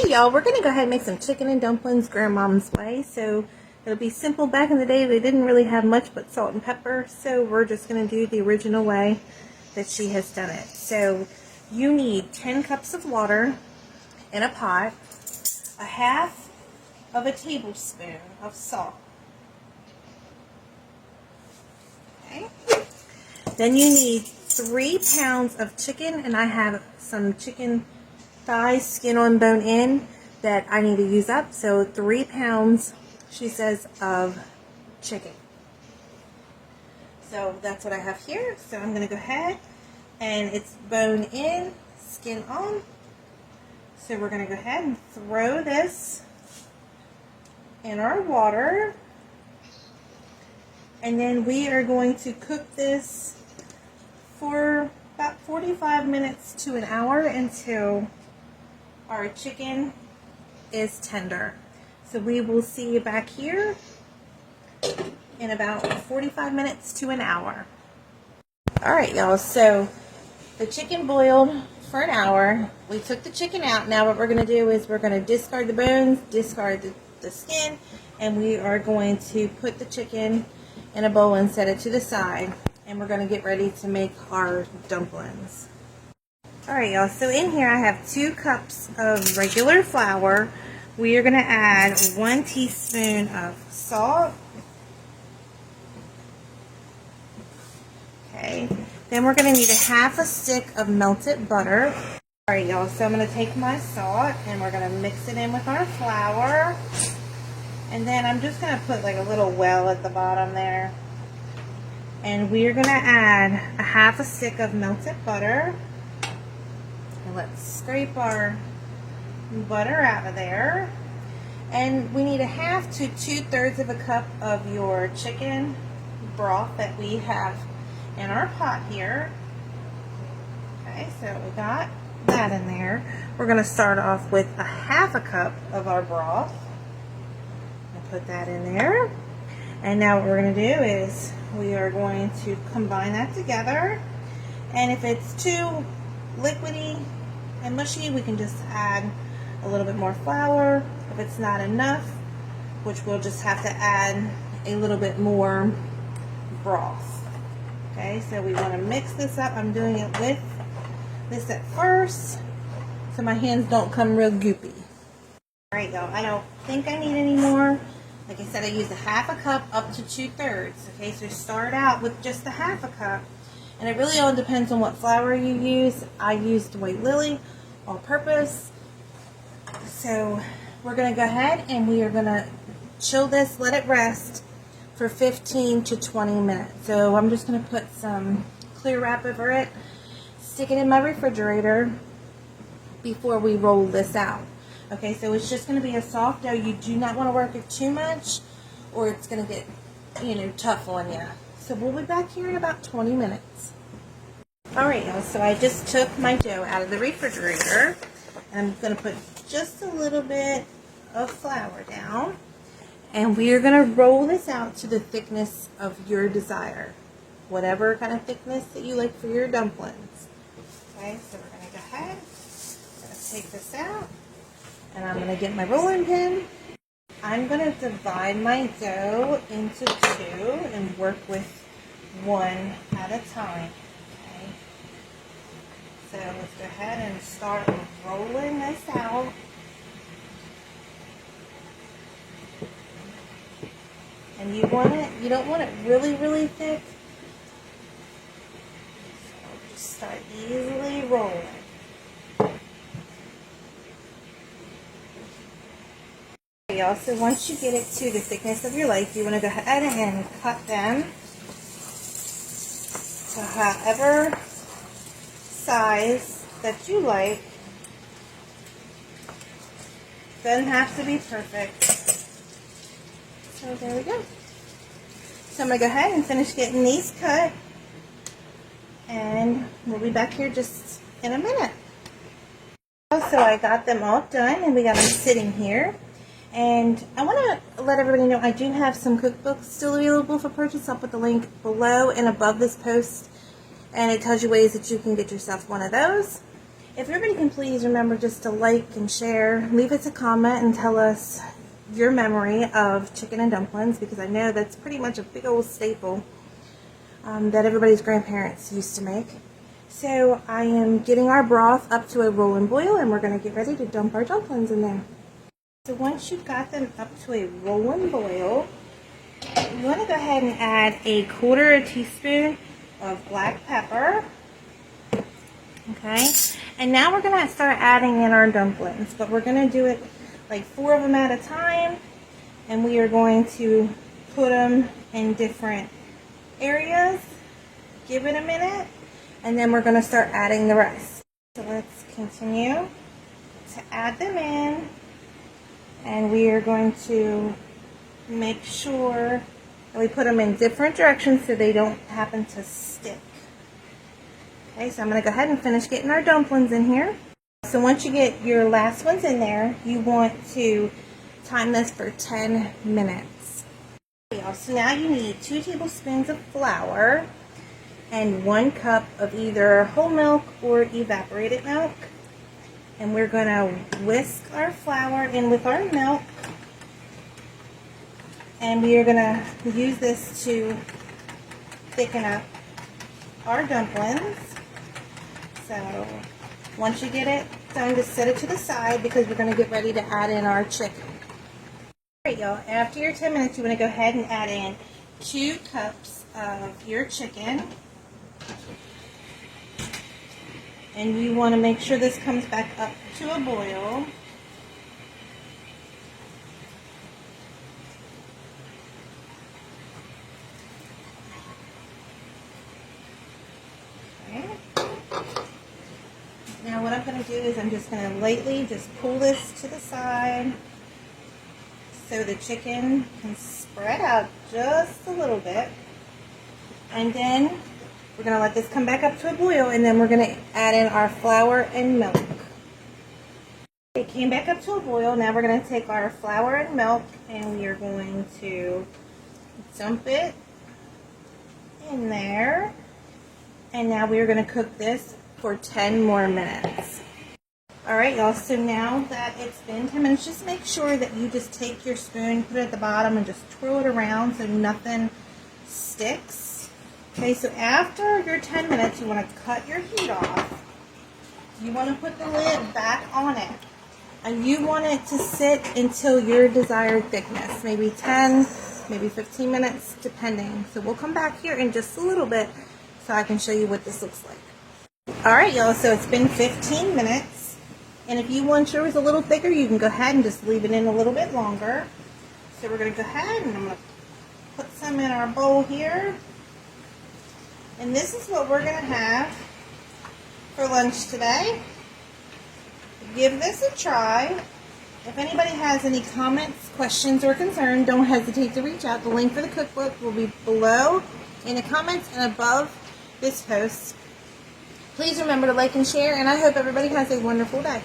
Hey y'all, we're gonna go ahead and make some chicken and dumplings grandmom's way. So it'll be simple. Back in the day they didn't really have much but salt and pepper, so we're just gonna do the original way that she has done it. So you need 10 cups of water in a pot, a half of a tablespoon of salt. Okay. Then you need 3 pounds of chicken, and I have some chicken thighs, skin on, bone in, that I need to use up. So 3 pounds, she says, of chicken. So that's what I have here. So I'm going to go ahead, and it's bone in, skin on. So we're going to go ahead and throw this in our water. And then we are going to cook this for about 45 minutes to an hour until our chicken is tender. So we will see you back here in about 45 minutes to an hour. Alright y'all, so the chicken boiled for an hour. We took the chicken out. Now what we're going to do is we're going to discard the bones, discard the skin, and we are going to put the chicken in a bowl and set it to the side. And we're going to get ready to make our dumplings. Alright y'all, so in here I have 2 cups of regular flour. We are going to add 1 teaspoon of salt. Okay, then we're going to need a half a stick of melted butter. Alright y'all, so I'm going to take my salt and we're going to mix it in with our flour. And then I'm just going to put like a little well at the bottom there. And we're going to add a half a stick of melted butter. And let's scrape our butter out of there. And we need a half to 2/3 of a cup of your chicken broth that we have in our pot here. Okay, so we got that in there. We're going to start off with a half a cup of our broth. And put that in there. And now what we're going to do is we are going to combine that together. And if it's too liquidy and mushy, we can just add a little bit more flour. If it's not enough, which we'll just have to add a little bit more broth. Okay, so we want to mix this up. I'm doing it with this at first so my hands don't come real goopy. Alright y'all, I don't think I need any more. Like I said, I used a half a cup up to 2/3. Okay, so start out with just a half a cup. And it really all depends on what flour you use. I used White Lily all purpose. So we're going to go ahead and we are going to chill this, let it rest for 15 to 20 minutes. So I'm just going to put some clear wrap over it, stick it in my refrigerator before we roll this out. Okay, so it's just going to be a soft dough. You do not want to work it too much or it's going to get, tough on you. So we'll be back here in about 20 minutes. Alright y'all, so I just took my dough out of the refrigerator. And I'm going to put just a little bit of flour down. And we are going to roll this out to the thickness of your desire. Whatever kind of thickness that you like for your dumplings. Okay, so we're going to go ahead. I'm going to take this out. And I'm going to get my rolling pin. I'm going to divide my dough into 2 and work with 1 at a time. Okay. So let's go ahead and start rolling this out. And you don't want it really, really thick. So just start easily rolling. Y'all, so once you get it to the thickness of your life, you want to go ahead and cut them to however size that you like. Doesn't have to be perfect. So there we go. So I'm going to go ahead and finish getting these cut. And we'll be back here just in a minute. So I got them all done and we got them sitting here. And I want to let everybody know I do have some cookbooks still available for purchase. I'll put the link below and above this post. And it tells you ways that you can get yourself one of those. If everybody can please remember just to like and share, leave us a comment and tell us your memory of chicken and dumplings, because I know that's pretty much a big old staple that everybody's grandparents used to make. So I am getting our broth up to a rolling boil, and we're going to get ready to dump our dumplings in there. So once you've got them up to a rolling boil, you want to go ahead and add 1/4 teaspoon of black pepper. Okay, and now we're going to start adding in our dumplings, but we're going to do it like 4 of them at a time, and we are going to put them in different areas. Give it a minute, and then we're going to start adding the rest. So let's continue to add them in, and we are going to make sure that we put them in different directions so they don't happen to stick. Okay, so I'm going to go ahead and finish getting our dumplings in here. So once you get your last ones in there, you want to time this for 10 minutes. So now you need 2 tablespoons of flour and 1 cup of either whole milk or evaporated milk. And we're going to whisk our flour in with our milk. And we are going to use this to thicken up our dumplings. So once you get it done, just set it to the side because we're going to get ready to add in our chicken. Alright y'all, after your 10 minutes, you want to go ahead and add in 2 cups of your chicken. And you want to make sure this comes back up to a boil. Now what I'm going to do is I'm just going to lightly just pull this to the side so the chicken can spread out just a little bit. And then we're going to let this come back up to a boil, and then we're going to add in our flour and milk. It came back up to a boil. Now we're going to take our flour and milk and we are going to dump it in there. And now we are going to cook this for 10 more minutes. Alright y'all, so now that it's been 10 minutes, just make sure that you just take your spoon, put it at the bottom, and just twirl it around so nothing sticks. Okay, so after your 10 minutes, you want to cut your heat off. You want to put the lid back on it. And you want it to sit until your desired thickness, maybe 10, maybe 15 minutes, depending. So we'll come back here in just a little bit so I can show you what this looks like. Alright y'all, so it's been 15 minutes, and if you want yours a little thicker, you can go ahead and just leave it in a little bit longer. So we're going to go ahead and I'm going to put some in our bowl here. And this is what we're going to have for lunch today. Give this a try. If anybody has any comments, questions, or concerns, don't hesitate to reach out. The link for the cookbook will be below in the comments and above this post. Please remember to like and share, and I hope everybody has a wonderful day.